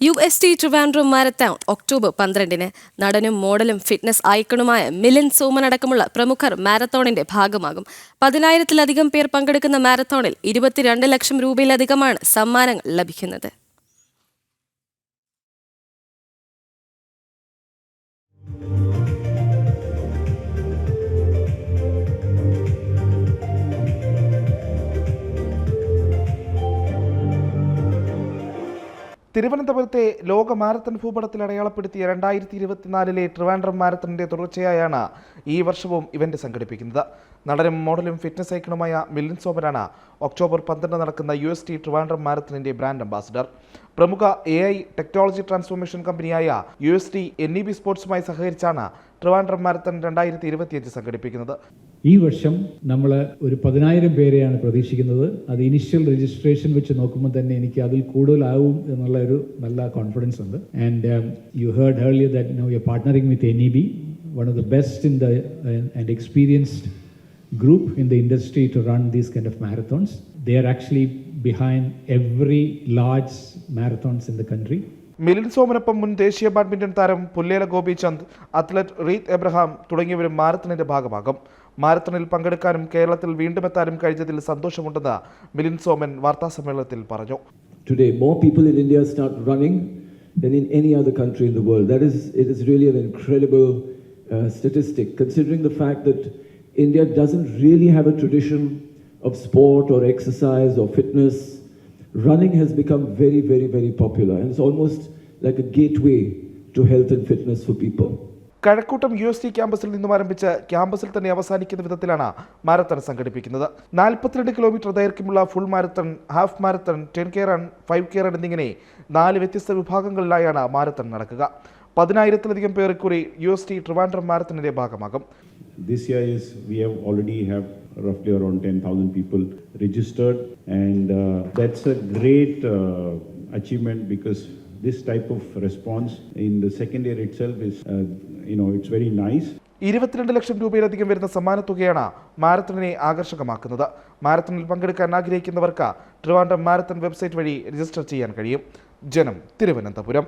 UST Trivandrum marathon October 12-ന് നടനും മോഡലും fitness ഐക്കണുമായ Milind Soman അടക്കമുള്ള പ്രമുഖർ മാരത്തോണിന്റെ ഭാഗമാകും. 10,000-ലധികം പേർ പങ്കെടുക്കുന്ന മാരത്തോണിൽ 22 ലക്ഷം രൂപയിലധികമാണ് സമ്മാനങ്ങൾ ലഭിക്കുന്നത്. തിരുവനന്തപുരത്തെ ലോക മാരത്തൺ ഭൂപടത്തിൽ അടയാളപ്പെടുത്തിയ 2024 ട്രിവാൻഡ്രം മാരത്തണിന്റെ തുടർച്ചയായാണ് ഈ വർഷവും ഇവന്റ് സംഘടിപ്പിക്കുന്നത്. നടനും മോഡലും ഫിറ്റ്നസ് ഐക്കണുമായ മിലിന്ദ് സോമനാണ് ഒക്ടോബർ 12 നടക്കുന്ന UST ട്രിവാൻഡ്രം മാരത്തണിന്റെ ബ്രാൻഡ് അംബാസിഡർ. പ്രമുഖ AI ടെക്നോളജി ട്രാൻസ്ഫോർമേഷൻ കമ്പനിയായ UST NEB സ്പോർട്സുമായി സഹകരിച്ചാണ് ട്രിവാൻഡ്രം മാരത്തൺ 2025 സംഘടിപ്പിക്കുന്നത്. ഈ വർഷം നമ്മൾ ഒരു 10,000 പേരെയാണ് പ്രതീക്ഷിക്കുന്നത്. അത് ഇനിഷ്യൽ രജിസ്ട്രേഷൻ വെച്ച് നോക്കുമ്പോൾ തന്നെ എനിക്ക് അതിൽ കൂടുതലാവും എന്നുള്ള ഒരു നല്ല കോൺഫിഡൻസ് ഉണ്ട്. And you heard earlier that now you are partnering with NEB, one of the best in the and experienced group in the industry to run these kind of marathons. They are actually behind every large marathons in the country. Milind സോമനൊപ്പം മുൻ ദേശീയ badminton താരം Pullela Gopichand, athlete Reeth Abraham തുടങ്ങിയവരും മാരത്തണിന്റെ ഭാഗമാകും. മാരത്തണിൽ പങ്കെടുക്കാനും കേരളത്തിൽ വീണ്ടും എത്താനും കഴിഞ്ഞതിൽ സന്തോഷമുണ്ടെന്ന് മിലിന്ദ് സോമൻ വാർത്താസമ്മേളനത്തിൽ പറഞ്ഞു. Today more people in India start running than in any other country in the world. It is really an incredible statistic, considering the fact that India doesn't really have a tradition of sport or exercise or fitness. Running has become very, very, very popular, and it's almost like a gateway to health and fitness for people. Kazhakkoottam UST ക്യാമ്പസിൽ നിന്നും ആരംഭിച്ച് ക്യാമ്പസിൽ തന്നെ അവസാനിക്കുന്ന വിധത്തിലാണ് marathon സംഘടിപ്പിക്കുന്നത്. 42 kilometre ദൈർഘ്യമുള്ള full marathon, half marathon, 10K run, 5K run എന്നിങ്ങനെ 4 വ്യത്യസ്ത വിഭാഗങ്ങളിലായാണ് മാരത്തൺ നടക്കുക. 10,000-ലധികം പേർ ഇക്കുറി UST ട്രിവാൻഡ്രം മാരത്തണിന്റെ ഭാഗമാകും. This year we already have roughly around 10,000 people registered, and that's a great achievement, because this type of response in the second year itself is it's very nice. 22 ലക്ഷം രൂപയിലധികം വരുന്ന സമ്മാനത്തുകയാണ് മാരത്തണിനെ ആകർഷകമാക്കുന്നത്. മാരത്തണിൽ പങ്കെടുക്കാൻ ആഗ്രഹിക്കുന്നവർക്ക് ട്രിവാൻഡ്രം മാരത്തൺ വെബ്സൈറ്റ് വഴി register ചെയ്യാൻ കഴിയും. ജനം, തിരുവനന്തപുരം.